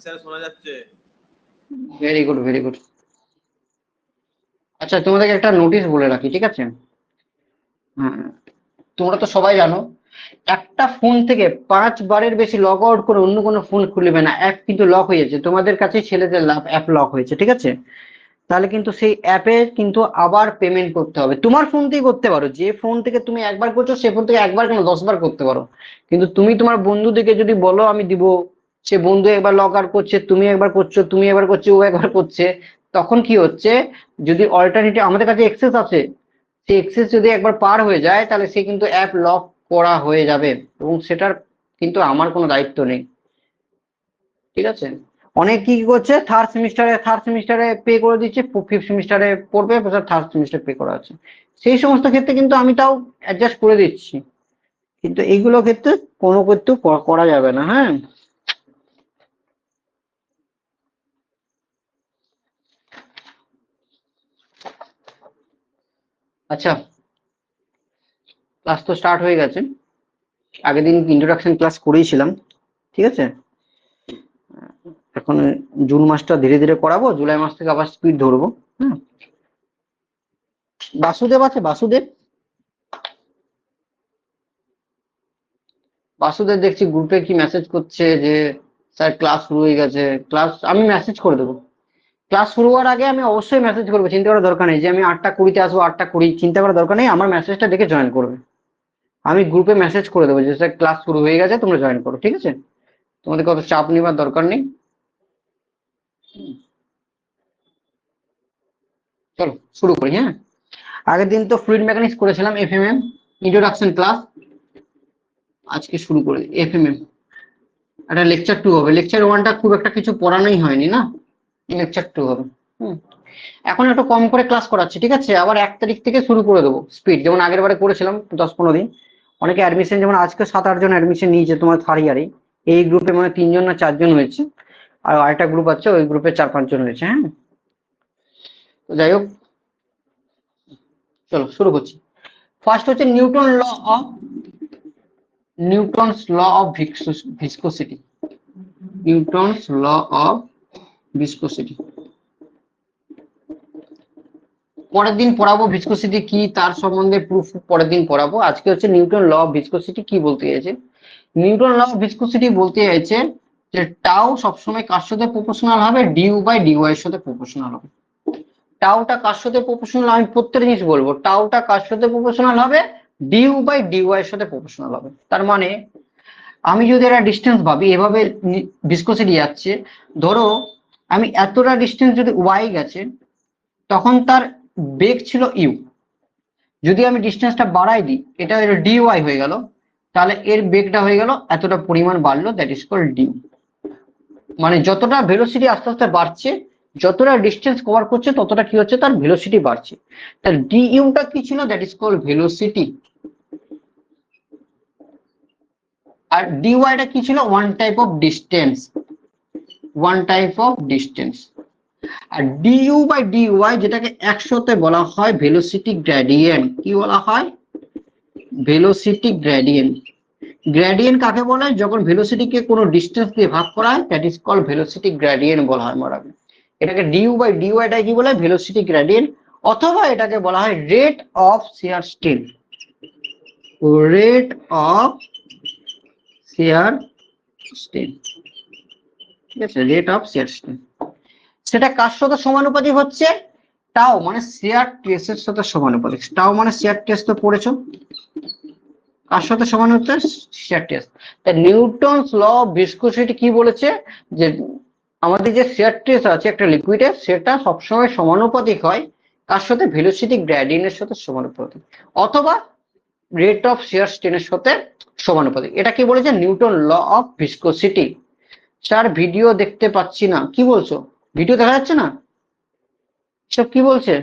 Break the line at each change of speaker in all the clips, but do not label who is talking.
Sir শোনা যাচ্ছে।
Very good, very good. আচ্ছা, তোমাদেরকে একটা নোটিশ বলে রাখি, ঠিক আছে? তোমরা তো সবাই জানো, একটা ফোন থেকে 5 বারের বেশি লগ আউট করে অন্য কোনো ফোন খুলবে না। অ্যাপ কিন্তু লক হয়ে যাচ্ছে, তোমাদের কাছে ছেলেদের লাভ, অ্যাপ লক হয়েছে, ঠিক আছে? তাহলে কিন্তু সেই অ্যাপে কিন্তু আবার পেমেন্ট করতে হবে। তোমার ফোন থেকে করতে পারো, যে ফোন থেকে তুমি একবার করছো সে ফোন থেকে একবার কেন 10 বার করতে পারো। কিন্তু তুমি তোমার বন্ধুদেরকে যদি বলো আমি দিব, সে বন্ধু একবার লগ আউট করছে, তুমি একবার করছো, তুমি একবার করছো, ও একবার করছে, তখন কি হচ্ছে, যদি অল্টারনেটিভ আমাদের কাছে এক্সেস আছে, সেই এক্সেস যদি একবার পার হয়ে যায় তাহলে সে কিন্তু অ্যাপ লক করা হয়ে যাবে, এবং সেটার কিন্তু আমার কোনো দায়িত্ব নেই, ঠিক আছে? অনেক কি করছে, থার্ড সেমিস্টারে পে করে দিচ্ছে, 5th সেমিস্টারে পড়বে, থার্ড সেমিস্টার পে করা আছে। সেই সমস্ত ক্ষেত্রে কিন্তু আমি তাও অ্যাডজাস্ট করে দিচ্ছি, কিন্তু এইগুলো ক্ষেত্রে কোনো কিন্তু করা যাবে না, হ্যাঁ? আচ্ছা, ক্লাস তো স্টার্ট হয়ে গেছে। আগের দিন ইন্ট্রোডাকশন ক্লাস করেইছিলাম, ঠিক আছে? এখন জুন মাসটা ধীরে ধীরে করাবো, জুলাই মাস থেকে আবার স্পিড ধরবো। হ্যাঁ, বাসুদেব আছে? বাসুদেব দেখছি গ্রুপে কি মেসেজ করছে যে স্যার ক্লাস শুরু হয়ে গেছে। ক্লাস আমি মেসেজ করে দেবো, ক্লাস শুরু হওয়ার আগে আমি অবশ্যই মেসেজ করবো, চিন্তা করার দরকার নেই যে আমি 8টা 20-তে আসবো, 8টা 20, চিন্তা করার দরকার নেই, আমার মেসেজটা দেখে জয়েন করবে। আমি গ্রুপে মেসেজ করে দেবো যে স্যার ক্লাস শুরু হয়ে গেছে, তোমরা জয়েন করো, ঠিক আছে? তোমাদের কত চাপ নেবার দরকার নেই। চলো শুরু করি, হ্যাঁ? আগের দিন তো ফ্লুইড মেকানিক্স করেছিলাম, এফএমএম ইন্ট্রোডাকশন ক্লাস। আজকে শুরু করে এফএমএম, একটা লেকচার 2 হবে। লেকচার 1টা খুব একটা কিছু পড়ানোই হয়নি না, লেকচার 2 হবে। এখন একটু কম করে ক্লাস করাচ্ছি, ঠিক আছে? আবার 1 তারিখ থেকে শুরু করে দেবো স্পিড, যেমন আগের বারে করেছিলাম 10-15 দিন। অনেকে অ্যাডমিশন, যেমন আজকে 7-8 জন অ্যাডমিশন নিয়েছে তোমার থার্ড ইয়ারে। এই গ্রুপে মানে 3 জন না 4 জন হয়েছে, আর আরেকটা গ্রুপ আছে ওই গ্রুপে 4-5 জন হয়েছে, হ্যাঁ? তো যাই হোক, চলো শুরু করছি। ফার্স্ট হচ্ছে Newton's law of viscosity. Newton's law of viscosity পরের দিন পড়াবো। ভিসকোসিটি কি তার সম্বন্ধে প্রুফ পরের দিন পড়াবো। আজকে হচ্ছে নিউটন ল অফ ভিসকোসিটি কি বলতে চাইছে। নিউটন ল অফ ভিসকোসিটি বলতে চাইছে যে টাও সবসময় কার সাথে প্রপোর্শনাল হবে, ডিউ বাই ডিওয়াই এর সাথে প্রপোর্শনাল হবে। টাউটা কার সাথে প্রপোর্শনাল, আমি প্রত্যেকটা জিনিস বলবো। টাউটা কার সাথে প্রপোর্শনাল হবে, ডিউ বাই ডিওয়াই এর সাথে প্রপোর্শনাল হবে। তার মানে আমি যদি একটা ডিস্টেন্স ভাবি, এভাবে ভিসকোসিটি যাচ্ছে, ধরো আমি এতটা ডিস্টেন্স যদি ওয়াই গেছে, তখন তার বেগ ছিল ইউ। যদি আমি ডিস্টেন্সটা বাড়াই দিই, এটা ডি ওয়াই হয়ে গেল, তাহলে এর বেগটা হয়ে গেল এতটা পরিমাণ বাড়লো, দ্যাট ইজ কল্ড ডিউ। মানে যতটা ভেলোসিটি আস্তে আস্তে বাড়ছে, যতটা ডিস্টেন্স কভার করছে, ততটা কি হচ্ছে, তার ভেলোসিটি বাড়ছে। তার ডি ইউটা কি ছিল, দ্যাট ইজ কল্ড ভেলোসিটি। আর ডি ওয়াইটা কি ছিল, ওয়ান টাইপ অফ ডিস্টেন্স। আর ডিইউ বাই ডিওয়াই, যেটাকে একসাথে বলা হয় ভেলোসিটি গ্রেডিয়েন্ট। কি বলা হয়, ভেলোসিটি গ্রেডিয়েন্ট। গ্রেডিয়েন্ট কাকে বলে, যখন ভেলোসিটিকে কোনো ডিস্টেন্স দিয়ে ভাগ করা হয়, that is called velocity gradient বলা হয় মনে রাখবে। এটাকে ডিইউ বাই ডিওয়াইটা কি বলে, ভেলোসিটি গ্রেডিয়েন্ট। অথবা এটাকে বলা হয় rate of sheer strain, rate of sheer strain, ঠিক আছে? রেট অফ শিয়ার স্ট্রেন, সেটা কার সাথে সমানুপাতিক হচ্ছে, টাও মানে শিয়ার স্ট্রেসের সাথে সমানুপাতিক। টাও মানে শিয়ার স্ট্রেস তো পড়েছো, কার সাথে সমান হচ্ছে, শিয়ার স্ট্রেস। তাই নিউটনস ল অফ ভিসকোসিটি কি বলেছে, যে আমাদের যে শিয়ার স্ট্রেস আছে একটা লিকুইডে, সেটা সবসময় সমানুপাতিক হয় কার সাথে, ভেলোসিটি গ্রেডিয়েন্টের সাথে সমানুপাতিক, অথবা রেট অফ শিয়ার স্ট্রেনের সাথে সমানুপাতিক। এটা কি বলেছে, Newton law of viscosity. Sir video দেখতে পাচ্ছি না, কি বলছো? ভিডিও দেখা যাচ্ছে না, সব কি বলছে?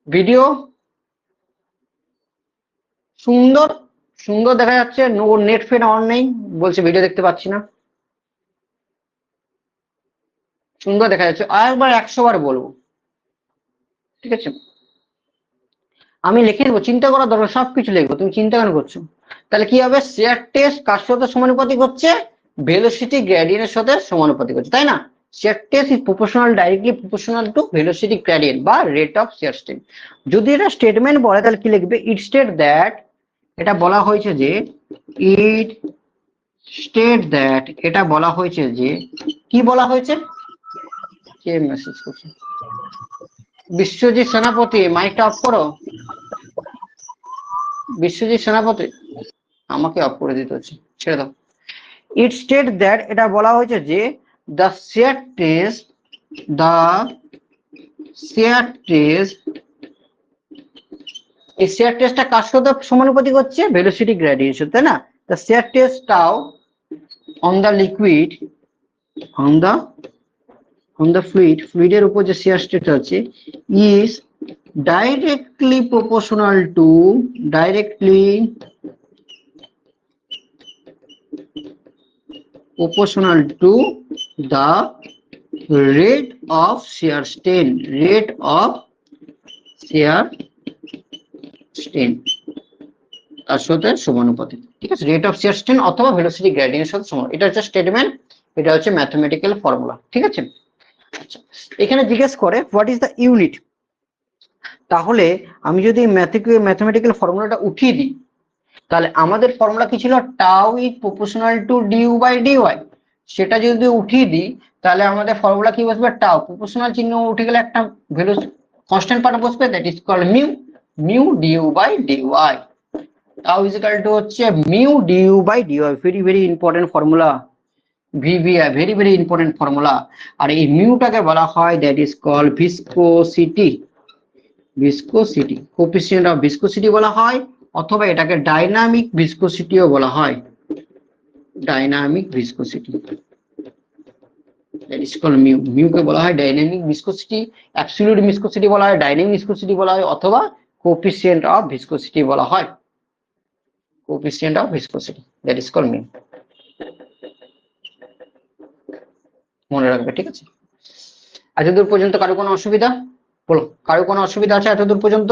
ভিডিও সুন্দর সুন্দর দেখা যাচ্ছে, নেট ফেট অন নেই, বলছে ভিডিও দেখতে পাচ্ছি না। সুন্দর দেখা যাচ্ছে, আরেকবার 100 বার বলবো, ঠিক আছে? আমি লিখে দেবো, চিন্তা করার দরকার, সবকিছু লিখবো, তুমি চিন্তা কেন করছো? তাহলে কি হবে, শেয়ার টেস্ট কার সাথে সমানুপাতিক হচ্ছে, ভেলোসিটি গ্রেডিয়েন্টের সাথে সমানুপাতিক হচ্ছে, তাই না? Share test is proportional, directly proportional to velocity gradient বা রেট অফ শেয়ার স্ট্রেন। যদি এটা স্টেটমেন্ট বলে তাহলে কি লিখবে, ইট স্টেট দ্যাট, এটা বলা হয়েছে যে, ইট স্টেট দ্যাট, এটা বলা হয়েছে যে, কি বলা হয়েছে, কে মেসেজ করছে? বিশ্বজিৎ সেনাপতি, মাইকটা অফ করো। বিশ্বজিৎ সেনাপতি, আমাকে অফ করে দিতে হচ্ছে, ছেড়ে দাও। ইট স্টেট দ্যাট, এটা বলা হয়েছে যে, the share test, the share test, এই শেয়ার টেস্টটা কার সাথে সমানুপাতিক হচ্ছে, ভেলোসিটি গ্রেডিয়েন্ট, তাই না? দ্য শেয়ার টেস্ট টাও on the liquid, on the ফ্লুইডের উপর যে শেয়ার টেস্ট আছে, is directly proportional to the rate of shear strain, তার সাথে সমানুপাতিক, ঠিক আছে? রেট অফ শিয়ার স্ট্রেন অথবা ভেলোসিটি গ্রেডিয়েন্টের সাথে সমান, এটা হচ্ছে স্টেটমেন্ট, এটা হচ্ছে ম্যাথমেটিক্যাল ফর্মুলা, ঠিক আছে? আচ্ছা, এখানে জিজ্ঞেস করে হোয়াট ইজ দ্য ইউনিট, তাহলে আমি যদি ম্যাথমেটিক্যাল ফর্মুলাটা উঠিয়ে দিই, তাহলে আমাদের ফর্মুলা কি ছিল, tau is proportional to du by dy, সেটা যদি উঠিয়ে দিই তাহলে আমাদের ফর্মুলা কি বসবে, টাউ প্রপোর্শনাল চিহ্ন উঠে গেলে একটা ভ্যালু কনস্ট্যান্ট পার্ট বসবে, that is called mu D U by dy. Tau is equal to হচ্ছে mu D U by D Y, very very important formula, VVI, very very important formula. আর এই মিউটাকে বলা হয় that is called viscosity, coefficient of viscosity বলা হয়, অথবা এটাকে ডাইনামিক ভিসকোসিটিও বলা হয়, dynamic viscosity, that is called mu. মিউকে বলা হয় ডাইনামিক ভিসকোসিটি, অ্যাবসলিউট ভিসকোসিটি বলা হয়, ডাইনামিক ভিসকোসিটি বলা হয়, অথবা কোএফিসিয়েন্ট অফ ভিসকোসিটি বলা হয়, coefficient of viscosity, that is called mu. মনে রাখবে, ঠিক আছে? এতদূর পর্যন্ত কারো কোনো অসুবিধা? বলো, কারো কোনো অসুবিধা আছে এতদূর পর্যন্ত?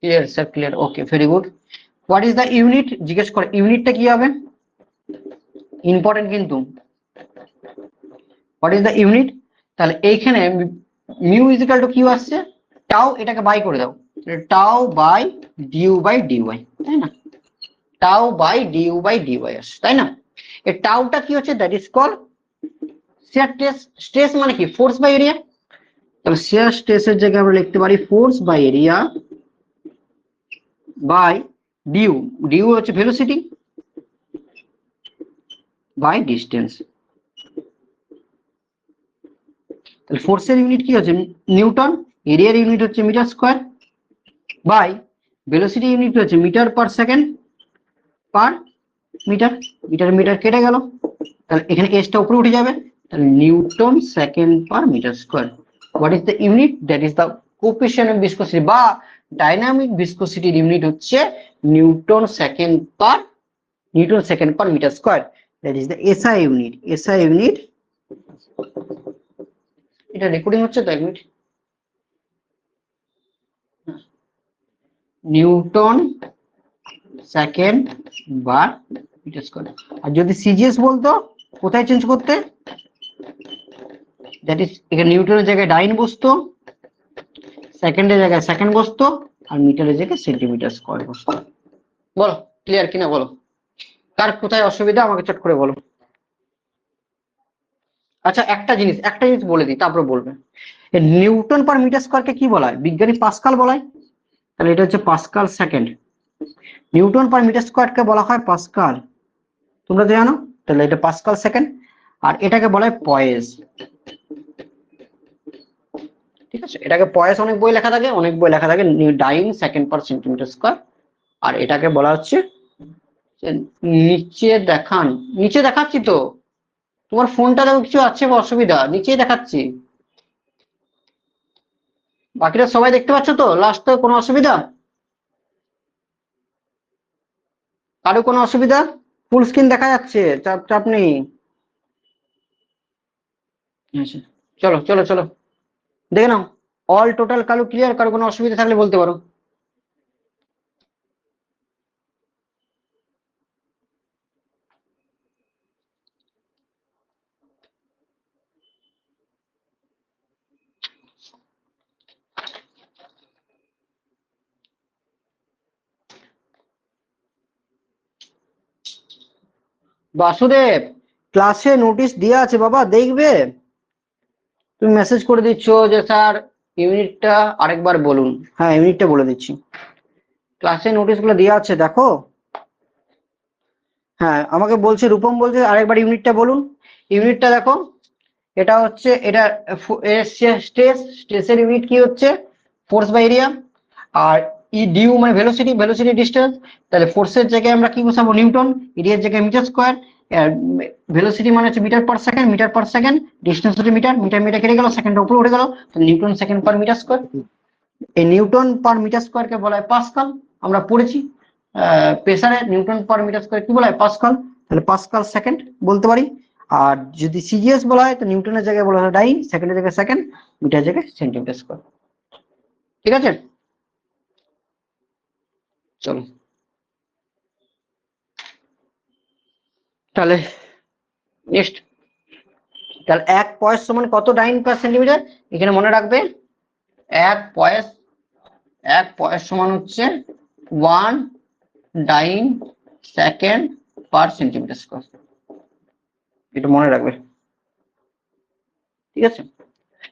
Clear sir, clear, okay, very good. What is the unit জিজ্ঞেস করে, ইউনিটটা কি হবে, ইম্পর্টেন্ট কিন্তু, হোয়াট ইজ দ্য ইউনিট, তাহলে এইখানে mu is equal to Q আসছে, টাও, এটাকে বাই করে দাও, টাও বাই ডিউ বাই ডিওয়াই, তাই না? টাও বাই ডিউ বাই ডিওয়াই আসছে, তাই না? এই টাউটা কি হচ্ছে, that is call shear stress, stress মানে কি, ফোর্স বাই এরিয়া, তাহলে শিয়ার স্ট্রেসের জায়গায় আমরা লিখতে পারি force by area by D U, D U হচ্ছে ভেলোসিটি বাই ডিস্টেন্স, তাহলে ফোর্সের ইউনিট কি হচ্ছে, নিউটন, এরিয়ার ইউনিট হচ্ছে metre square, by velocity unit হচ্ছে metre per second per metre, metre কেটে গেল, তাহলে এখানে এসটা উপরে উঠে যাবে, তাহলে newton second per metre square. What is the unit, that is the coefficient of viscosity বা ডাইনামিক ভিসকোসিটির ইউনিট হচ্ছে newton second per metre square, that is the SI unit, SI unit. এটা রেকর্ডিং হচ্ছে তো, এক মিনিট, নিউটন সেকেন্ড বার metre square. আর যদি CGS বলতো কোথায় চেঞ্জ করতে, দ্যাট ইজ এখানে নিউটনের জায়গায় ডাইন বসতো, সেকেন্ডের জায়গায় সেকেন্ড বসতো, আর মিটারের জায়গায় সেন্টিমিটার স্কয়ার বসতো। বলো ক্লিয়ার কিনা, বলো কার কোথায় অসুবিধা আমাকে চট করে বলো। আচ্ছা, একটা জিনিস বলে দিই, তারপরে বলবে, নিউটন পার মিটার স্কয়ারকে কি বলা হয়, বিজ্ঞানী পাস্কাল বলা হয়, তাহলে এটা হচ্ছে pascal second, newton per metre স্কয়ারকে বলা হয় পাস্কাল, তোমরা তো জানো, তাহলে এটা পাস্কাল সেকেন্ড, আর এটাকে বলা হয় পয়েস, ঠিক আছে? এটাকে পয়েস অনেক বই লেখা থাকে, ডাইন সেকেন্ড পার সেন্টিমিটার স্কয়ার, আর এটাকে বলা হচ্ছে, নিচে দেখান, নিচে দেখাচ্ছি তো, তোমার ফোনটা দেখো কিছু আছে বা অসুবিধা, নিচেই দেখাচ্ছি, বাকিরা সবাই দেখতে পাচ্ছ তো, লাস্টে কোনো অসুবিধা, কারো কোনো অসুবিধা, ফুল স্ক্রিন দেখা যাচ্ছে, চাপ চাপ নেই, আচ্ছা, চলো চলো চলো দেখে নাও। অল টোটাল কালো ক্লিয়ার? কারো কোনো অসুবিধা থাকলে বলতে পারো। বাসুদেব, ক্লাসে নোটিশ দেওয়া আছে বাবা, দেখবে? তুমি মেসেজ করে দিচ্ছ যে স্যার ইউনিটটা আরেকবার বলুন। হ্যাঁ, ইউনিটটা বলে দিচ্ছি। ক্লাসে নোটিশ গুলো দেওয়া আছে, দেখো। হ্যাঁ, আমাকে বলছে, রূপম বলছে আরেকবার ইউনিটটা বলুন। ইউনিটটা দেখো, এটা হচ্ছে, এটা স্ট্রেস, স্ট্রেসের ইউনিট কি হচ্ছে? Force by area. আর ই ডিউ মানে ভেলোসিটি, ভেলোসিটি ডিস্টেন্স। তাহলে ফোর্সের জায়গায় আমরা কি বসাবো? নিউটন। এরিয়ার জায়গায় মিটার স্কোয়ার। ভেলোসিটি মানে হচ্ছে metre per second, metre per second. Distance হচ্ছে মিটার, মিটার মিটার কেটে গেল, সেকেন্ড উপরে উঠে গেল, তো newton second per metre square. এই নিউটন পার মিটার স্কোয়ারকে বলা হয় পাস্কাল। আমরা পড়েছি প্রেসারে নিউটন পার মিটার স্কোয়ার কি বলা হয়? পাস্কাল। তাহলে পাস্কাল সেকেন্ড বলতে পারি। আর যদি সিজিএস বলা হয় তো নিউটনের জায়গায় বলা হয় ডাই, সেকেন্ডের জায়গায় সেকেন্ড, মিটার জায়গায় সেন্টিমিটার স্কোয়ার। ঠিক আছে, চলো তাহলে নেক্সট। তাহলে এক পয়েস সমান কত ডাইন পার সেন্টিমিটার? এখানে মনে রাখবে, এক পয়েস, এক পয়েস সমান হচ্ছে 1 ডাইন সেকেন্ড পার সেন্টিমিটার স্কোয়ার। এটা মনে রাখবে, ঠিক আছে?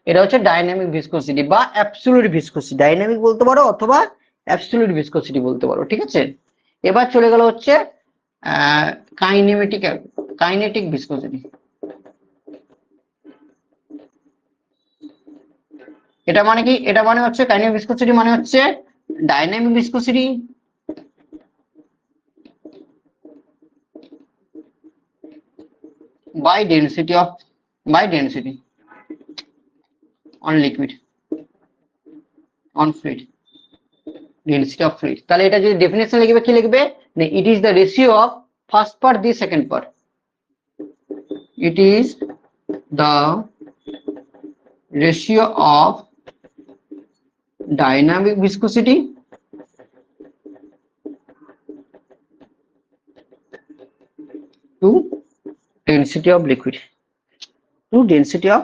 এটা হচ্ছে ডাইনামিক ভিসকোসিটি বা অ্যাবসলিউট ভিসকোসিটি। ডাইনামিক বলতে পারো অথবা অ্যাবসলিউট ভিসকোসিটি বলতে পারো, ঠিক আছে? এবার চলে গেল হচ্ছে কাইনেমেটিক, কাইনেটিক ভিসকোসিটি। এটা মানে কি? এটা মানে হচ্ছে কাইনেটিক ভিসকোসিটি মানে হচ্ছে dynamic viscosity by density of, by density on liquid, on fluid, density of fluid. তাহলে এটা যদি ডেফিনেশন লিখবে কি লিখবে? It is the ratio of first per the second per. It is the ratio of dynamic viscosity to density of liquid, to density of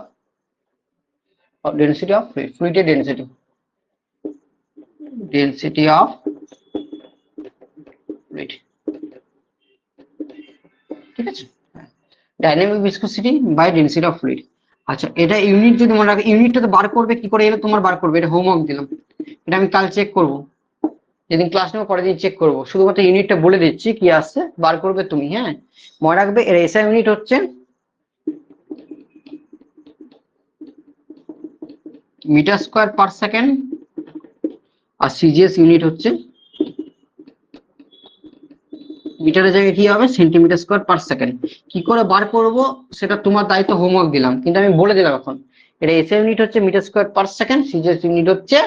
density of fluid, fluid density, density of fluid। ঠিক আছে, dynamic viscosity by density of fluid. আচ্ছা, এটা unit যদি মনে রাখো, ইউনিটটা তো বার করবে কি করে? এটা তোমার বার করবে, এটা হোমওয়ার্ক দিলাম। এটা আমি কাল চেক করব, যেদিন ক্লাস নেবো পরের দিন চেক করবো। শুধুমাত্র ইউনিটটা বলে দিচ্ছি কি আসছে, বার করবে তুমি। হ্যাঁ, মনে রাখবে এর এসআই ইউনিট হচ্ছে মিটার স্কোয়ার পার সেকেন্ড, আর সিজিএস ইউনিট হচ্ছে মিটারের জায়গায় কি হবে? Centimetre square per second. কি করে বার করব সেটা তোমার দায়িত্ব, হোমওয়ার্ক দিলাম, কিন্তু আমি বলে দিলাম এখন। এটা এসআই ইউনিট হচ্ছে metre square per second, CGS unit হচ্ছে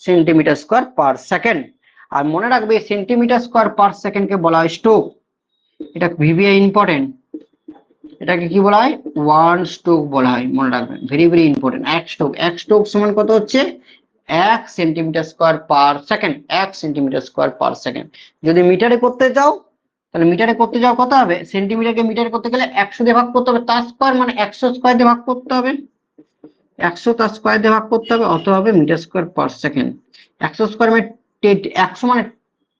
সেন্টিমিটার স্কোয়ার পার সেকেন্ড। আর মনে রাখবে সেন্টিমিটার স্কোয়ার পার সেকেন্ডকে বলা হয় স্ট্রোক। এটা ভিভিআই ইম্পর্টেন্ট। এটাকে কি বলা হয়? ওয়ান স্ট্রোক বলা হয়, মনে রাখবেন, ভেরি ভেরি ইম্পর্টেন্ট। এক স্ট্রোক, এক স্ট্রোক সমান কত হচ্ছে? 1 centimetre square per second, 1 centimetre square per second. যদি মিটারে করতে যাও, তাহলে মিটারে করতে যাও কত হবে? সেন্টিমিটারকে মিটারে করতে গেলে 100 দিয়ে ভাগ করতে হবে, তার স্কোয়ার মানে 100 স্কোয়ার দিয়ে ভাগ করতে হবে, 100 তার স্কোয়ার দিয়ে ভাগ করতে হবে, অত হবে metre square per second. 100 square মানে 100 মানে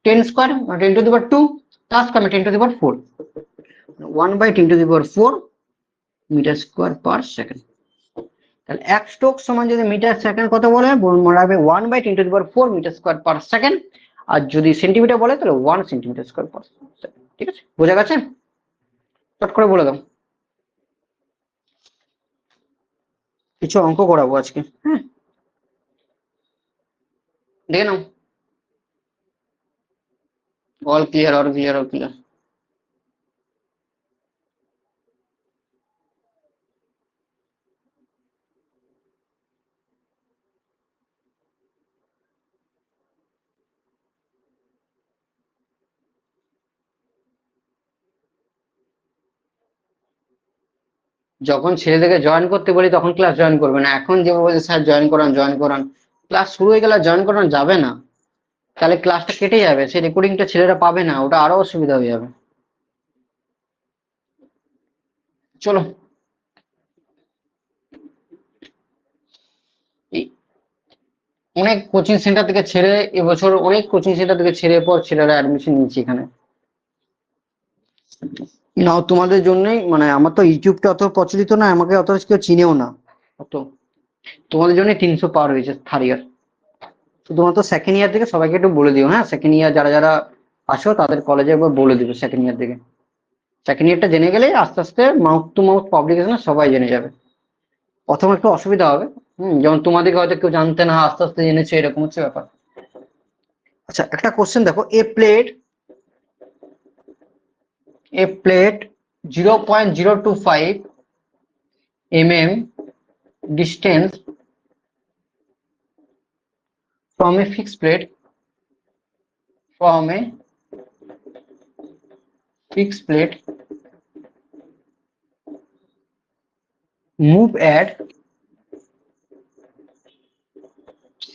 10 স্কোয়ার, 10^2, তার স্কোয়ার মানে 10^4, 1/10^4 মিটার স্কোয়ার পার সেকেন্ড। তাহলে এক স্ট্রোক সমান যদি মিটার সেকেন্ড কত বলে, মনে রাখবে 1/10^4 মিটার স্কোয়ার পার সেকেন্ড। আর যদি সেন্টিমিটার বলে তাহলে 1 সেন্টিমিটার স্কোয়ার পার সেকেন্ড। ঠিক আছে, বোঝা গেছে? চট করে বলে দাও। কিছু অঙ্ক করাবো আজকে, হ্যাঁ, দেখে নাও। All clear, all clear, all clear. যখন ছেলেদেরকে জয়েন করতে বলি তখন ক্লাস জয়েন করবে না, এখন যে বলছে স্যার জয়েন করান জয়েন করান, ক্লাস শুরু হয়ে গেলে জয়েন করানো যাবে না, তাহলে ক্লাসটা কেটে যাবে, সেই রেকর্ডিংটা ছেলেরা পাবে না, ওটা আরো অসুবিধা হয়ে যাবে। চলো, অনেক কোচিং সেন্টার থেকে ছেড়ে এবছর অনেক কোচিং সেন্টার থেকে ছেড়ে পর ছেলেরা অ্যাডমিশন নিচ্ছে এখানে। নাও তোমাদের জন্যই, মানে আমার তো ইউটিউবটা অত প্রচলিত না, আমাকে অত কেউ চিনেও না অত, তোমাদের জন্য 300 পার হয়েছে থার্ড ইয়ার। শুধুমাত্র সেকেন্ড ইয়ার থেকে সবাইকে একটু বলে দিও, হ্যাঁ সেকেন্ড ইয়ার যারা যারা আসো তাদের কলেজে একবার বলে দিবে সেকেন্ড ইয়ার থেকে। সেকেন্ড ইয়ারটা জেনে গেলে আস্তে আস্তে মাউথ টু মাউথ পাবলিকেশনে সবাই জেনে যাবে। প্রথমে একটু অসুবিধা হবে, যেমন তোমাদেরকে হয়তো কেউ জানতে না, আস্তে আস্তে জেনেছে, এরকম হচ্ছে ব্যাপার। আচ্ছা একটা কোশ্চেন দেখো, এ plate 0.025 mm distance from a fixed plate move at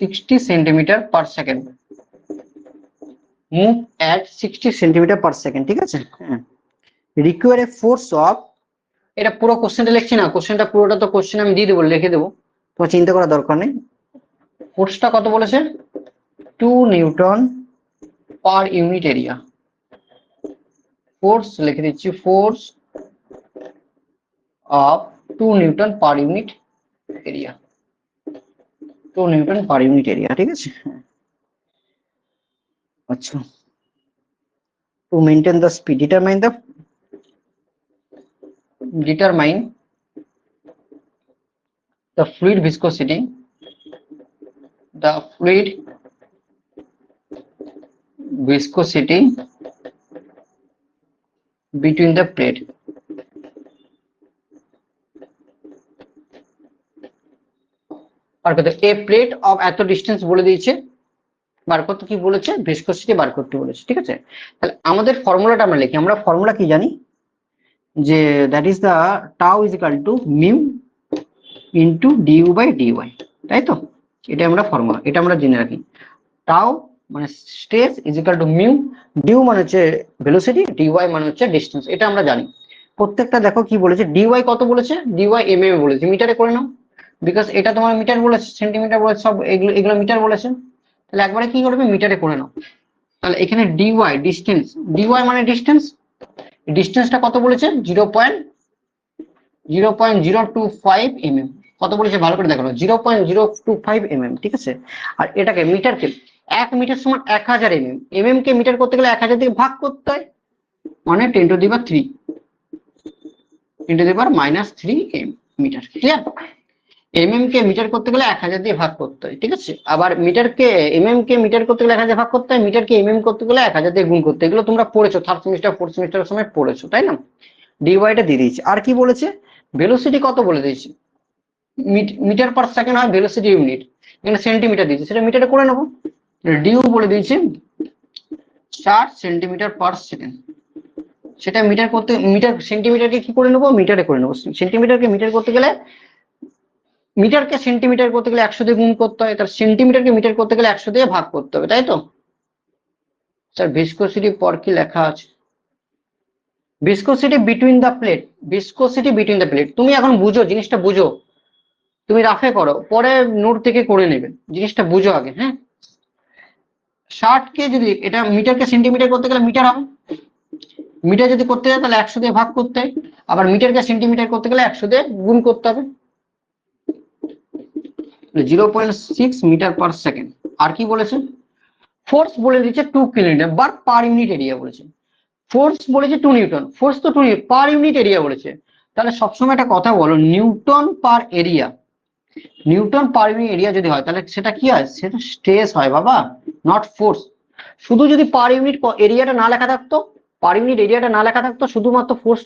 60 centimeter per second, move at 60 centimeter per second, ঠিক আছে? হ্যাঁ, require a force of, এটা পুরো কোশ্চেনটা লিখছি না, কোশ্চেনটা পুরোটা তো কোশ্চেন আমি দিয়ে দেবো, লিখে দেবো, তোমার চিন্তা করার দরকার নেই। ফোর্সটা কত বলেছে? 2 Newton per unit area. Force লিখে দিচ্ছি, force of 2 Newton per unit area, 2 Newton per unit area, ঠিক আছে? আচ্ছা, to maintain the speed, determine the fluid viscosity, between the plate, বার করতে এ প্লেট অফ এত ডিস্টেন্স বলে দিয়েছে, বার করতে কি বলেছে? ভিসকসিটি বার করতে বলেছে, ঠিক আছে? তাহলে আমাদের ফর্মুলাটা আমরা লিখি, আমরা ফর্মুলা কি জানি, যে that is the tau is equal to mu into du by dy, তাই তো? এটা আমরা ফর্মুলা, এটা আমরা জেনে রাখি। টাউ মানে stress is equal to mu, du মানে হচ্ছে ভেলোসিটি, ডিওয়াই মানে হচ্ছে ডিস্টেন্স, এটা আমরা জানি। প্রত্যেকটা দেখো কি বলেছে, ডিওয়াই কত বলেছে, ডিওয়াই এম এম বলেছে, মিটারে করে নাও, বিকজ এটা তোমার মিটার বলেছে, সেন্টিমিটার বলেছে, সব এগুলো এগুলো মিটার বলেছে, তাহলে একবারে কি করবে, মিটারে করে নাও। তাহলে এখানে ডিওয়াই ডিস্টেন্স, ডিওয়াই মানে ডিস্টেন্স, ডিস্টেন্সটা কত বলেছে, 0.025 mm, কত বলেছে ভালো করে দেখো, 0.025 mm, ঠিক আছে? আর এটাকে মিটারকে, 1 মিটার সমান 1000 mm, mm কে মিটার করতে গেলে 1000 দিয়ে ভাগ করতে হয়, মানে 10 to the power 3, 10 to the power -3 metre, clear? mm কে মিটার করতে গেলে 1000 দিয়ে ভাগ করতে হয়, ঠিক আছে? আবার মিটারকে mm কে মিটার করতে গেলে 1000 ভাগ করতে হয়, মিটারকে mm করতে গেলে 1000 দিয়ে গুণ করতে হয়, এগুলো তোমরা পড়েছো থার্ড সেমিস্টার ফোর্থ সেমিস্টারের সময় পড়েছো, তাই না? ডিওয়াইটা দিয়ে দিয়েছি। আর কি বলেছে, ভেলোসিটি কত বলে দিয়েছি, মিটার পার সেকেন্ড হয় ভেলোসিটি ইউনিট, এখানে সেন্টিমিটার দিয়েছে, সেটা মিটারে করে নেবো। ডিউ বলে দিয়েছে 4 সেন্টিমিটার পার সেকেন্ড, সেটা মিটার করতে, মিটার সেন্টিমিটারকে কি করে নেবো, মিটারে করে নেবো। সেন্টিমিটারকে মিটার করতে গেলে, মিটারকে সেন্টিমিটার করতে গেলে 100 দিয়ে গুণ করতে হয়, তার সেন্টিমিটারকে মিটার করতে গেলে 100 দিয়ে ভাগ করতে হবে, তাই তো? স্যার ভিসকোসিটি পর কি লেখা আছে, viscosity between the plate, viscosity between the plate, তুমি এখন বুঝো জিনিসটা, বুঝো, তুমি রাফে করো, পরে নোট থেকে করে নেবে, জিনিসটা বুঝো আগে, হ্যাঁ? 60 কে যদি এটা মিটারকে সেন্টিমিটার করতে গেলে মিটার হবে, মিটার যদি করতে যায় তাহলে 100 দিয়ে ভাগ করতে হয়, আবার মিটারকে সেন্টিমিটার করতে গেলে 100 দিয়ে গুণ করতে হবে, 0.6 মিটার পার সেকেন্ড। আর কি বলেছে, ফোর্স বলে দিচ্ছে 2 kilometre but per unit area বলেছে, ফোর্স বলেছে 2 নিউটন, ফোর্স তো 2 নিউটন, পার ইউনিট এরিয়া বলেছে, তাহলে সবসময় একটা কথা বলো, নিউটন পার area, Newton per unit area যদি হয় তাহলে সেটা কি হয়, সেটা স্ট্রেস হয় বাবা, নট ফোর্স। শুধু যদি পার ইউনিট এরিয়াটা না লেখা থাকতো, পার ইউনিট এরিয়াটা না লেখা থাকতো, শুধুমাত্র ফোর্স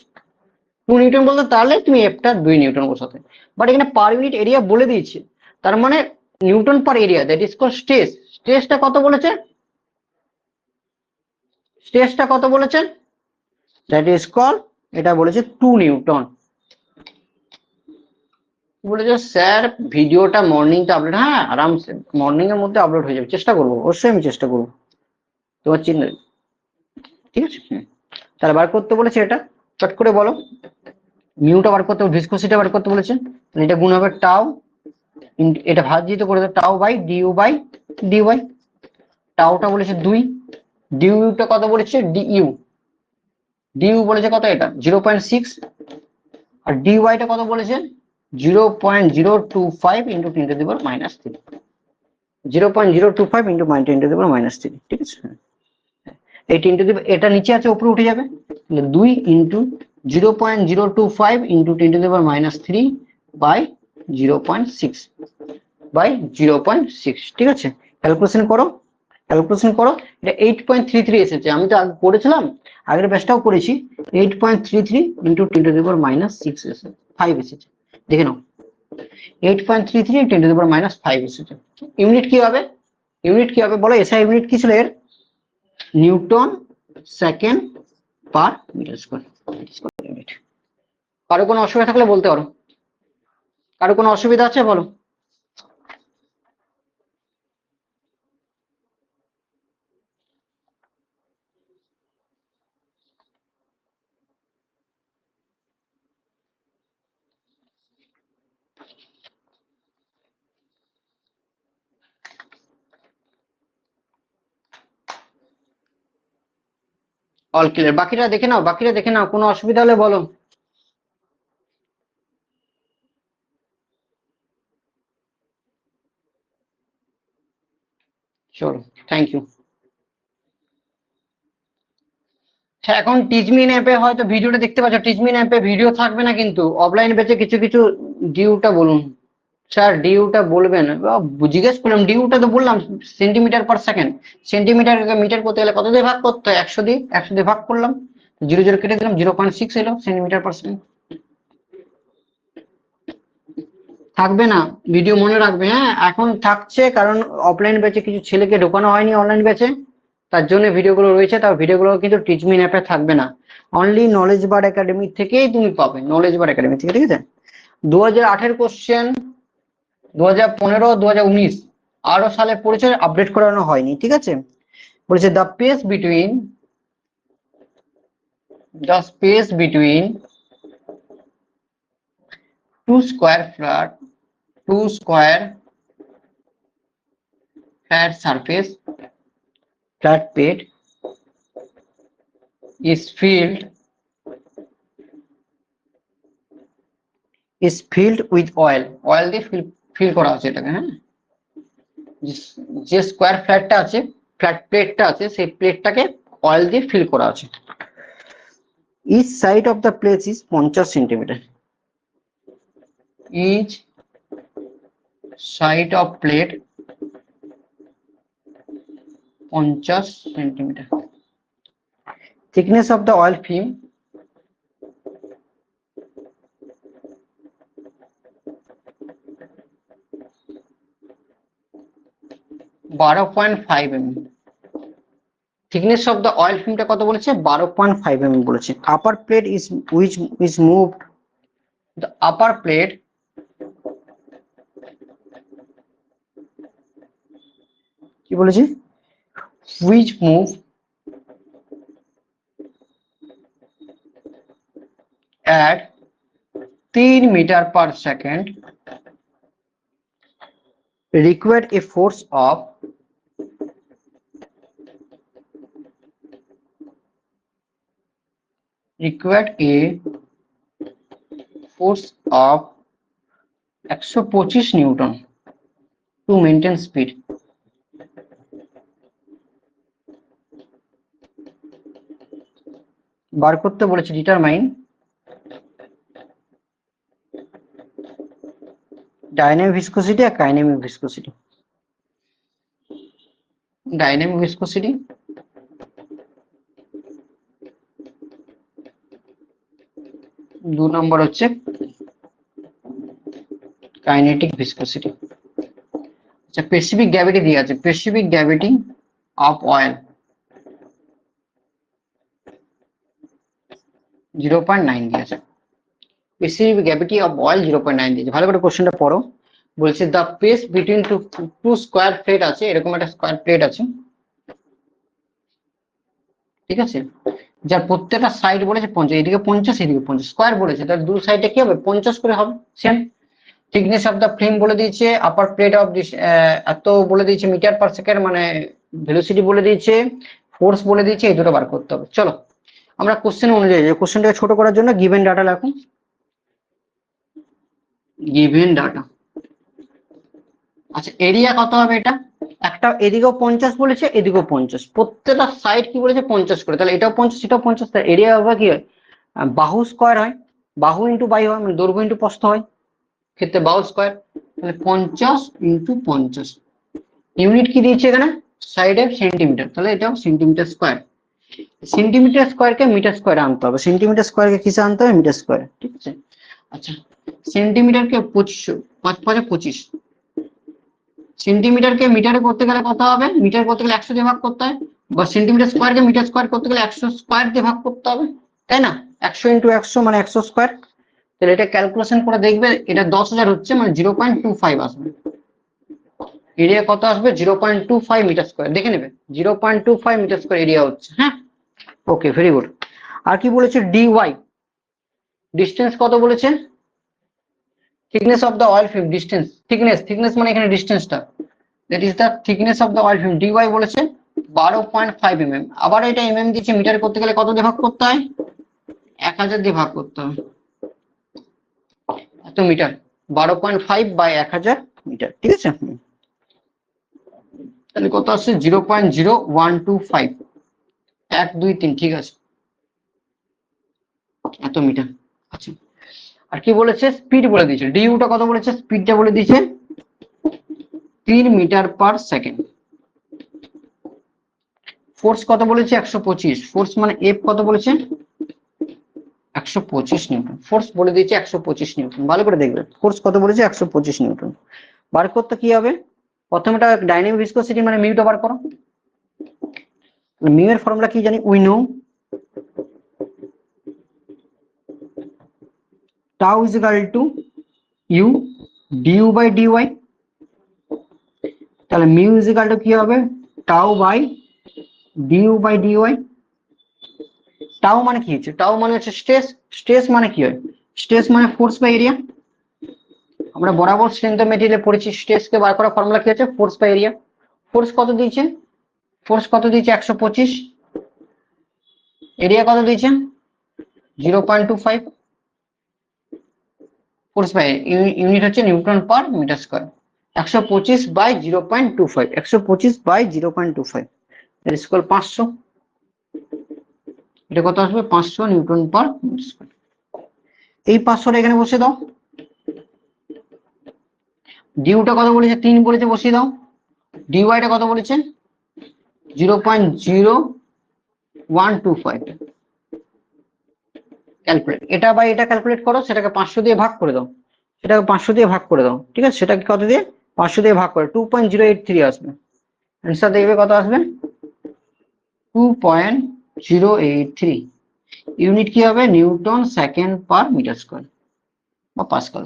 2 নিউটন বলতে, তাহলে তুমি এফটা 2 নিউটন বসাতে, বাট এখানে পার ইউনিট এরিয়া বলে দিয়েছে, তার মানে Newton per area, that is call stress. স্ট্রেসটা কত বলেছে, স্ট্রেসটা কত বলেছে, দ্যাট ইজ কল, এটা বলেছে 2 নিউটন, বলেছে স্যার ভিডিওটা মর্নিংটা আপলোড, হ্যাঁ আরামসে মর্নিং এর মধ্যে আপলোড হয়ে যাবে, চেষ্টা করবো, অবশ্যই আমি চেষ্টা করবো, তোমার চিন্তা, ঠিক আছে। তাহলে বার করতে বলেছে এটা, চট করে বলো। মিউটা বার করতে, ভিসকোসিটি বার করতে বলেছে, এটা গুণ হবে টাও, এটা ভাজিত করে দেবে tau by D U by D Y. টাওটা বলেছে 2, ডিইউটা কত বলেছে, ডিইউ ডিইউ বলেছে কত, এটা 0.6, আর ডিওয়াইটা কত বলেছে 0.025 into 10 to the power -3, 0.025 into 10 to the পাওয়ার -3, ঠিক আছে। এই 10 টু দি, এটা নিচে আছে উপরে উঠে যাবে, তাহলে 2 into 0.025 into 10 to the power -3 by 0.6 by 0.6, ঠিক আছে। ক্যালকুলেশন করো, ক্যালকুলেশন করো, এটা 8.33 এসেছে, আমি তো আগে করেছিলাম, আগের ব্যাচটাও করেছি। 8.33 ইন্টু 10 টু দি পাওয়ার -6 এসেছে, 5 এসেছে, দেখে নাও। 8.33 10 টু দি পাওয়ার -5 এসেছে। ইউনিট কি হবে, ইউনিট কি হবে বলো, এসআই ইউনিট কি ছিল এর, newton second per metre square unit. কারো কোনো অসুবিধা থাকলে বলতে পারো, কারো কোনো অসুবিধা আছে বলো। অল ক্লিয়ার, বাকিটা দেখে নাও, বাকিটা দেখে নাও, কোনো অসুবিধা হলে বলো। চলো, থ্যাংক ইউ। হ্যাঁ, এখন টিচমিন অ্যাপে হয়তো ভিডিওটা দেখতে পাচ্ছ, টিচমিন অ্যাপে ভিডিও থাকবে না, কিন্তু অফলাইন ব্যাচে কিছু কিছু ডিউটা বলুন স্যার, ডিউটা বলবেন, জিজ্ঞেস করলাম ডিউটা তো বললাম centimetre per second, centimetre metre করতে গেলে কত দিয়ে ভাগ করতে হয়, 100 দিয়ে ভাগ করলাম, 0 কেটে দিলাম, 0.6 এলো সেন্টিমিটার পার সেকেন্ড। থাকবে না, ভিডিও মনে রাখবে, হ্যাঁ এখন থাকছে, কারণ অফলাইন ব্যাচে কিছু ছেলেকে ঢোকানো হয়নি অনলাইন ব্যাচে, তার জন্য ভিডিওগুলো রয়েছে, তার ভিডিওগুলো কিন্তু টিচমিন অ্যাপে থাকবে না, অনলি নলেজ বার একাডেমি থেকেই তুমি পাবে, নলেজ বার একাডেমি থেকে, ঠিক আছে। 2008 কোশ্চেন, 2015, 2019 আরো সালে পড়েছে, আপডেট করানো হয়নি, ঠিক আছে। বলেছে the space between two square flat surface, flat plate is filled with oil, oil দিয়ে ফিল করা আছে এটাকে, হ্যাঁ। যে স্কোয়ার ফ্ল্যাটটা আছে, ফ্ল্যাট প্লেটটা আছে, সেই প্লেটটাকে অয়েল দিয়ে ফিল করা আছে। Each side of the plate is 50 centimetre, each side of plate 50 centimetre, thickness of the oil film 12.5 mm, thickness of the oil film টা কত বলেছে, 12.5 mm বলেছে। upper plate is which is moved, the upper plate কি বলেছে, which move at 3 meter per second required a force of required a force of 125 Newton to maintain speed। বার করতে বলেছে determine dynamic viscosity আর কাইনেমিক viscosity. Dynamic viscosity দু নম্বর হচ্ছে kinetic viscosity. আচ্ছা, specific gravity দিয়ে আছে, specific gravity of oil 0.9 দিয়ে আছে। Specific gravity of oil 0.9 দিয়েছে। ভালো করে কোশ্চেনটা পড়ো। বলছে the space between two square plate আছে, এরকম একটা স্কোয়ার প্লেট আছে, ঠিক আছে, যার প্রত্যেকটা সাইড বলেছে 50, এদিকে 50 এদিকে 50, স্কোয়ার বলেছে, তার দু সাইডে কি হবে 50 করে হবে, same. Thickness of the film বলে দিয়েছে, আপার প্লেট অফ এত বলে দিয়েছে মিটার পার সেকেন্ড, মানে ভেলোসিটি বলে দিয়েছে, ফোর্স বলে দিয়েছে, এই দুটো বার করতে হবে। চলো আমরা কোশ্চেন অনুযায়ী, কোশ্চেনটাকে ছোট করার জন্য গিভেন ডাটা রাখুন, গিভেন ডাটা। আচ্ছা এরিয়া কত হবে, এটা একটা এদিকেও 50 বলেছে, এদিকেও 50, প্রত্যেকটা সাইড কি বলেছে 50 করে, তাহলে এটাও 50 এটাও 50, তাহলে এরিয়া হবে কি হয়, বাহু স্কোয়ার হয়, বাহু ইন্টু বায়ু হয়, মানে দৈর্ঘ্য ইন্টু প্রস্থ হয়, ক্ষেত্রে বাহু স্কোয়ার, তাহলে 50 ইন্টু 50। ইউনিট কি দিয়েছে এখানে, সাইডে সেন্টিমিটার, তাহলে এটাও সেন্টিমিটার স্কোয়ার। সেন্টিমিটার স্কোয়ারকে মিটার স্কোয়ারে আনতে হবে, সেন্টিমিটার স্কোয়ারকে কিসে আনতে হবে, মিটার স্কোয়ারে, ঠিক আছে। আচ্ছা সেন্টিমিটারকে 25, 5 5 25, সেন্টিমিটারকে মিটারে করতে গেলে কত হবে, মিটার করতে গেলে 100 দিয়ে ভাগ করতে হয়, বা সেন্টিমিটার স্কোয়ারকে মিটার স্কোয়ার করতে গেলে 100 স্কোয়ার দিয়ে ভাগ করতে হবে, তাই না, 100 ইন্টু 100 মানে 100 স্কোয়ার। তাহলে এটা ক্যালকুলেশন করে দেখবে, এটা 10,000 হচ্ছে, মানে 0.25 আসবে, এরিয়া কত আসবে 0.25 মিটার স্কোয়ার, দেখে নেবে 0.25 মিটার স্কোয়ার এরিয়া হচ্ছে, হ্যাঁ। Okay very good. আর কি বলেছে, ডিওয়াই ডিস্টেন্স কত বলেছে, thickness of the oil film, distance thickness মানে এখানে ডিস্টেন্সটা, that is the thickness of the oil film, d y বলেছে 12.5 mm, আবার এটা mm দিচ্ছে, মিটার করতে গেলে কত দিয়ে ভাগ করতে হয়, 1000 দিয়ে ভাগ করতে হবে, এত মিটার, 12.5 বাই 1000 মিটার, ঠিক আছে। তাহলে কত আসছে 0.0125, 1 2 3, ঠিক আছে, এত মিটার। আচ্ছা আর কি বলেছে, স্পিড বলে দিয়েছে, ডিউটা কত বলেছে, স্পিডটা বলে দিয়েছে 3 মিটার পার সেকেন্ড। ফোর্স কত বলেছে 125, ফোর্স মানে এফ কত বলেছে 125 নিউটন, ফোর্স বলে দিয়েছে 125 নিউটন, ভালো করে দেখবে ফোর্স কত বলেছে 125 নিউটন। বার করতে কি হবে, প্রথমে এটা ডাইনামিক ভিসকোসিটি মানে মিউটা বার করো, মিউ এর ফর্মুলা কি জানি, we know tau is equal to u du by dy, তাহলে মিউ ইজ ইকুয়াল টু কি হবে tau by du by dy. Tau মানে কি হচ্ছে, টাউ মানে হচ্ছে স্ট্রেস, স্ট্রেস মানে কি হয়, স্ট্রেস মানে ফোর্স বাই এরিয়া, আমরা বরাবর স্ট্রেংথ অফ মেটেরিয়ালে পড়েছি, স্ট্রেস কে বার করার ফর্মুলা কি হচ্ছে ফোর্স বাই এরিয়া। ফোর্স কত দিয়েছে, ফোর্স কত দিয়েছে 125, এরিয়া কত দিয়েছে 0.25, ফোর্স বাই ইউনিট হচ্ছে newton per metre square, 125 by 0.25, 125 by 0.25 এর স্কোয়ার 500, এটা কত আসবে 500 নিউটন পার মিটার স্কোয়ার। এই 500টা এখানে বসে দাও, ডিউটা কত বলেছে 3 বলেছে, বসিয়ে দাও, ডিওয়াইটা কত বলেছে 0.0125, ক্যালকুলেট এটা বাই এটা ক্যালকুলেট করো, সেটাকে 500 দিয়ে ভাগ করে দাও, সেটাকে 500 দিয়ে ভাগ করে দাও, ঠিক আছে, সেটাকে কত দিয়ে 500 দিয়ে ভাগ করে 2.083 আসবে, অ্যান্সার দেখবে কত আসবে 2.083, ইউনিট কি হবে newton second per metre square বা পাস্কাল।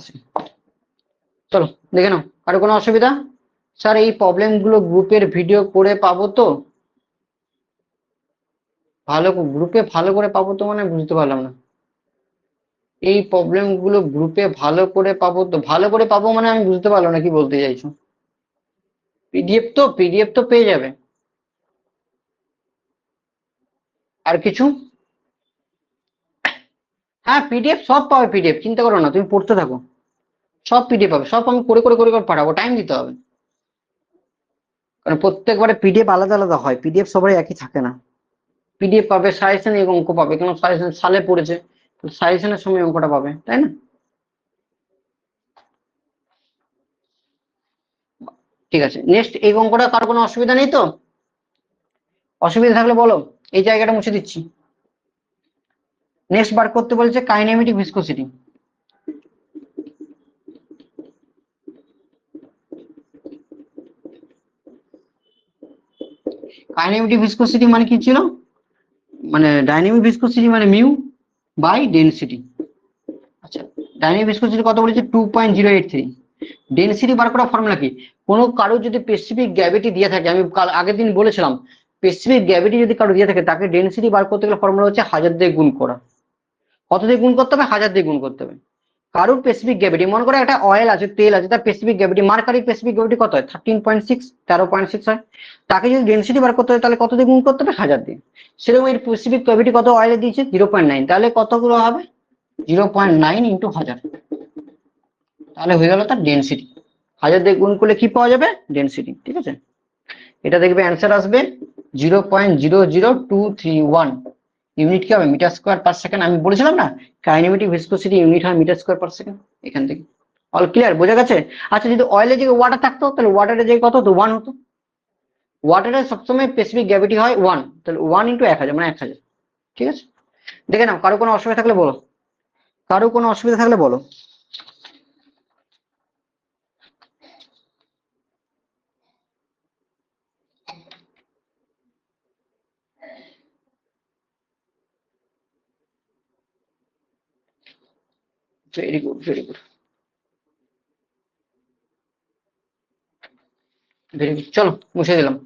চলো দেখে নাও, আর কোনো অসুবিধা, স্যার এই প্রবলেম গুলো গ্রুপের ভিডিও করে পাবো তো, ভালো গ্রুপে ভালো করে পাবো তো, মানে বুঝতে পারলাম না, এই প্রবলেম গুলো গ্রুপে ভালো করে পাবো তো, ভালো করে পাবো মানে আমি বুঝতে পারলাম না কি বলতে চাইছো, পিডিএফ তো পেয়ে যাবে, আর কিছু, হ্যাঁ পিডিএফ সব পাবে, পিডিএফ চিন্তা করো না, তুমি পড়তে থাকো, সব পিডিএফ পাবে, সব আমি করে করে করে করে পাঠাবো, টাইম দিতে হবে, কারণ প্রত্যেকবারে পিডিএফ আলাদা আলাদা হয়, পিডিএফ সবাই একই থাকে না, পিডিএফ পাবে, সাজেশন এই অঙ্ক পাবে, কেন সাজেশন সালে পড়েছে, সাজেশনের সময় অঙ্কটা পাবে, তাই না। ঠিক আছে নেক্সট এই অঙ্কটা, কার কোনো অসুবিধা নেই তো, অসুবিধা থাকলে বলো, এই জায়গাটা মুছে দিচ্ছি। নেক্সট বার করতে বলেছে কাইনেমেটিক ভিসকোসিটি, কাইনেমেটিক ভিসকোসিটি মানে কি ছিল, মানে ডাইনামিক ভিসকোসিটি মানে মিউ বাই ডেনসিটি। আচ্ছা ডাইনামিক ভিসকোসিটি কত বলেছে 2.083। ডেনসিটি বার করার ফর্মুলা কি, কোনো কারো যদি স্পেসিফিক গ্র্যাভিটি দিয়ে থাকে, আমি আগের দিন বলেছিলাম স্পেসিফিক গ্র্যাভিটি যদি কারো দিয়ে থাকে তাকে ডেনসিটি বার করতে গেলে ফর্মুলা হচ্ছে 1000 দিয়ে গুণ করা। কত দিয়ে গুণ করতে হবে, 1000 দিয়ে গুণ করতে হবে। কারোর স্পেসিফিক গ্র্যাভিটি, মনে করে একটা অয়েল আছে, তেল আছে, তার স্পেসিফিক গ্র্যাভিটি, মার্কারির স্পেসিফিক গ্র্যাভিটি কত হয় 13.6, 13.6 হয়। তাকে যদি ডেনসিটি বার করতে হয় তাহলে কত দিয়ে গুণ করতে হবে, 1000 দিয়ে। সেরকম এর স্পেসিফিক গ্র্যাভিটি কত অয়েলে দিয়েছে 0.9, তাহলে কতগুলো হবে 0.9 ইন্টু 1000, তাহলে হয়ে গেল তার ডেনসিটি। 1000 দিয়ে গুণ করলে কি পাওয়া যাবে, ডেনসিটি। ঠিক আছে, এটা দেখবে অ্যান্সার আসবে 0.00231 ইউনিট কি হবে, মিটার স্কোয়ার পার সেকেন্ড। আমি বলেছিলাম না কাইনেমেটিক ভিসকোসিটি ইউনিট হয় মিটার স্কোয়ার পার সেকেন্ড, এখান থেকে। অল ক্লিয়ার, বোঝা গেছে? আচ্ছা, যদি অয়েলের জায়গায় ওয়াটার থাকতো তাহলে ওয়াটারের জায়গায় কত হতো, 1 হতো। ওয়াটারের সবসময় স্পেসিফিক গ্র্যাভিটি হয় 1, তাহলে 1 ইন্টু 1000 মানে 1000। ঠিক আছে, দেখে নাও, কারো কোনো অসুবিধা থাকলে বলো, কারো কোনো অসুবিধা থাকলে বলো। Very good, very good, very good. চলো মুছে দিলাম।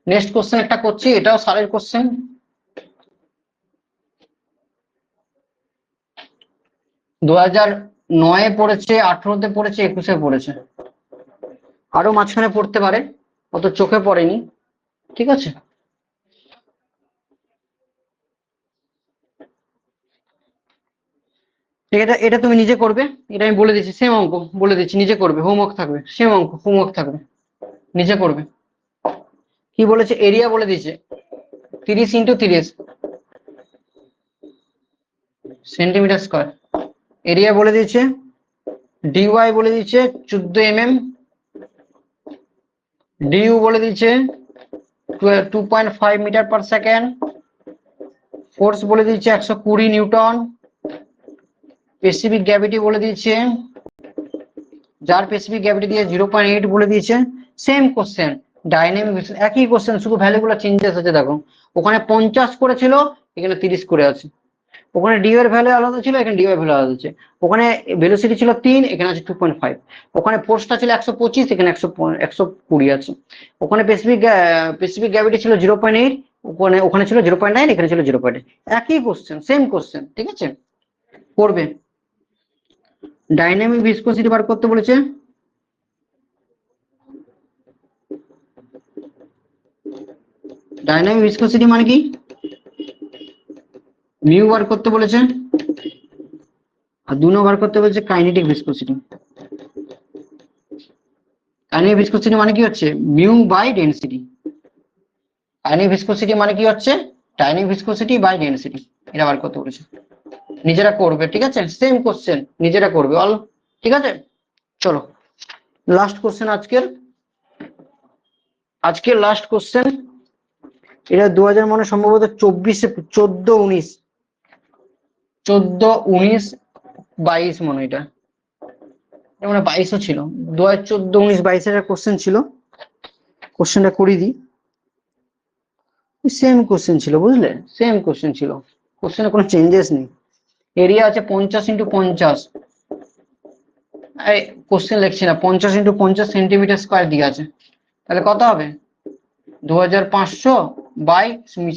নেক্সট কোশ্চেন একটা করছি, এটাও সালের কোশ্চেন। 2009-এ পড়েছে, 2018-তে পড়েছে, 2021-এ পড়েছে, আরো মাঝখানে পড়তে পারে, অত চোখে পড়েনি। ঠিক আছে, এটা এটা তুমি নিজে করবে, এটা আমি বলে দিচ্ছি, সেম অঙ্ক বলে দিচ্ছি, নিজে করবে, হোমওয়ার্ক থাকবে, সেম অঙ্ক হোমওয়ার্ক থাকবে, নিজে করবে। কি বলেছে, এরিয়া বলে দিয়েছে 30 ইন্টু 30 সেন্টিমিটার স্কোয়ার। এরিয়া বলে দিয়েছে, ডিওয়াই বলে দিয়েছে 14 mm, ডিইউ বলে দিয়েছে 2.5 মিটার পার সেকেন্ড, ফোর্স বলে দিয়েছে 120 নিউটন, স্পেসিফিক গ্র্যাভিটি বলে দিয়েছে, যার স্পেসিফিক গ্র্যাভিটি দিয়ে 0.8 বলে দিয়েছে। সেম কোশ্চেন, ডাইনামিক, একই কোশ্চেন, শুধু ভ্যালুগুলো চেঞ্জেস আছে। দেখো, ওখানে 50 করেছিল, এখানে 30 করে আছে। ওখানে ডি এর ভ্যালু আলাদা ছিল, এখানে ডি এর ভ্যালু আলাদা আছে। ওখানে ভেলোসিটি ছিল 3, এখানে আছে 2.5। ওখানে ফোর্সটা ছিল 125, এখানে 120 আছে। ওখানে স্পেসিফিক গ্র্যাভিটি ছিল 0.8, ওখানে ওখানে ছিল 0.9, এখানে ছিল 0.8। একই কোশ্চেন, সেম কোশ্চেন। ঠিক আছে, করবে। ডাইনামিক ভিসকোসিটি বার করতে বলেছে, ডাইনামিক ভিসকোসিটি মানে কি, মিউ বার করতে বলেছে, আর 2 নম্বর বার করতে বলেছে কাইনেটিক ভিসকোসিটি। কাইনেটিক ভিসকোসিটি মানে কি হচ্ছে, mu by density. Kinetic viscosity মানে কি হচ্ছে, ডাইনামিক ভিসকোসিটি বাই ডেনসিটি, এটা বার করতে বলেছে। নিজেরা করবে, ঠিক আছে, সেম কোশ্চেন, নিজেরা করবে অল। ঠিক আছে, চলো লাস্ট কোশ্চেন আজকের, আজকের লাস্ট কোশ্চেন। এটা 2000 মানে সম্ভবত 24-এ, 14, 19, 22 মনে, এটা মানে 22ও ছিল, 2014, 19, 22-এর কোশ্চেন ছিল। কোশ্চেনটা করিয়ে দিই, সেম কোশ্চেন ছিল, বুঝলে, সেম কোশ্চেন ছিল, কোশ্চেনে কোনো চেঞ্জেস নেই। এরিয়া আছে 50 ইন্টু 50, এই কোশ্চেন লিখছি না, 50 ইন্টু 50 সেন্টিমিটার স্কোয়ার দিয়ে আছে, তাহলে কত হবে 2500 বাই,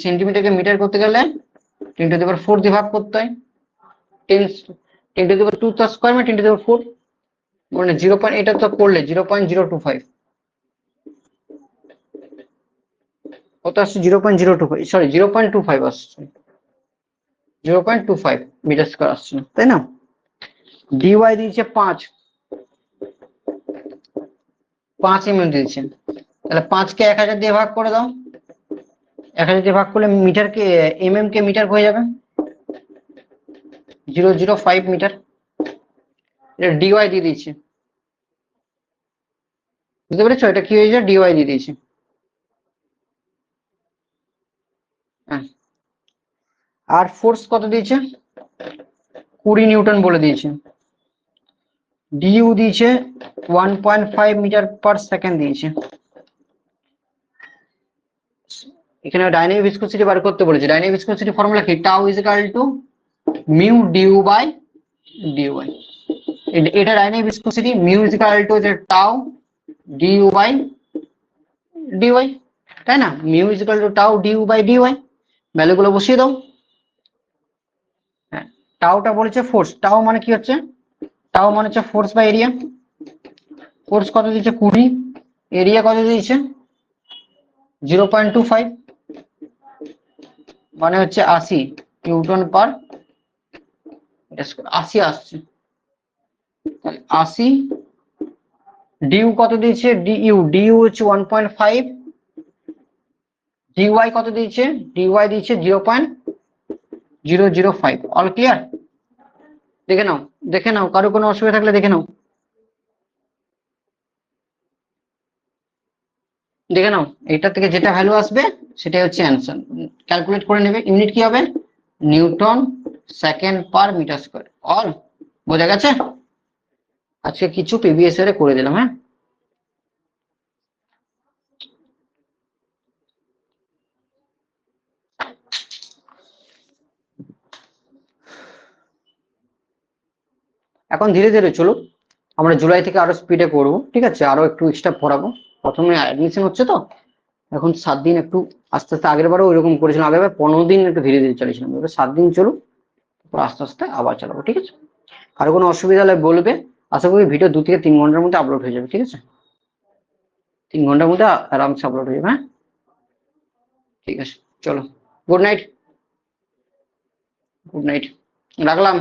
সেন্টিমিটারকে মিটার করতে গেলে 10⁴ দিয়ে ভাগ করতে হয়, 10⁻²² মানে 10⁴, মানে 0. এটা তো করলে 0.025, কত আসছে 0.025, সরি 0.25 আসছে, 0.25 মিটার স্কোয়ার আসছে, তাই না? ডিওয়াই দিয়েছে 5 mm দিয়েছে, তাহলে 5-কে 1000 দিয়ে ভাগ করে দাও, 1000 দিয়ে ভাগ করলে মিটারকে, কে মিটার হয়ে যাবে 005 মিটার। এটা ডিওয়াই দিয়ে দিয়েছে, বুঝতে পেরেছো, এটা কি হয়েছে, ডিওয়াই দিয়ে দিয়েছে। হ্যাঁ, আর ফোর্স কত দিয়েছে, 20 নিউটন বলে দিয়েছে। ডিইউ দিয়েছে 1.5 মিটার পার সেকেন্ড দিয়েছে। এখানে ডাইনামিক ভিসকোসিটি বার করতে বলেছে। ডাইনামিক ভিসকোসিটি ফর্মুলা কি, tau is equal to mu d u by d u. এটা dynamic viscosity mu is equal to যে টাউ ডিইউ বাই ডিওয়াই, তাই না? Mu is equal to tau d u by d y, ভ্যালুগুলো বসিয়ে দাও। হ্যাঁ, টাউটা বলেছে ফোর্স, টাউ মানে কি হচ্ছে, টাউ মানে হচ্ছে ফোর্স বাই এরিয়া। ফোর্স কত দিয়েছে 20, এরিয়া কত দিয়েছে 0.25, মানে হচ্ছে 80 নিউটন পার মিটার স্কয়ার, 80 আসছে। 80 ডিইউ কত দিয়েছে, ডিইউ হচ্ছে 1.5, ডিওয়াই কত দিয়েছে, ডিওয়াই দিয়েছে 0.005। All clear? দেখে নাও, দেখে নাও, কারো কোনো অসুবিধা থাকলে দেখে নাও, দেখে নাও। এটা থেকে যেটা ভ্যালু আসবে সেটাই হচ্ছে অ্যান্সার। ক্যালকুলেট করে নেবে। ইউনিট কি হবে, newton second per metre square. All বোঝা গেছে? আজকে কিছু প্রিভিয়াস ইয়ারে করে দিলাম। হ্যাঁ, এখন ধীরে ধীরে চলো, আমরা জুলাই থেকে আরো স্পিডে করবো, ঠিক আছে? আরো একটু এক্সট্রা পড়াবো, প্রথমে অ্যাডমিশন হচ্ছে তো এখন 7 দিন একটু আস্তে আস্তে, আগের বারও ওইরকম করেছিলাম, আগের 15 দিন একটু ধীরে ধীরে চালিয়েছিলাম, এবার 7 দিন চলো, তারপর আস্তে আস্তে আবার চালাবো, ঠিক আছে? কারো কোনো অসুবিধা হলে বলবে। আশা করি ভিডিও 2 থেকে 3 ঘন্টার মধ্যে আপলোড হয়ে যাবে, ঠিক আছে? 3 ঘন্টার মধ্যে আরামসে আপলোড হয়ে যাবে। হ্যাঁ, ঠিক আছে, চলো, গুড নাইট, গুড নাইট, রাখলাম।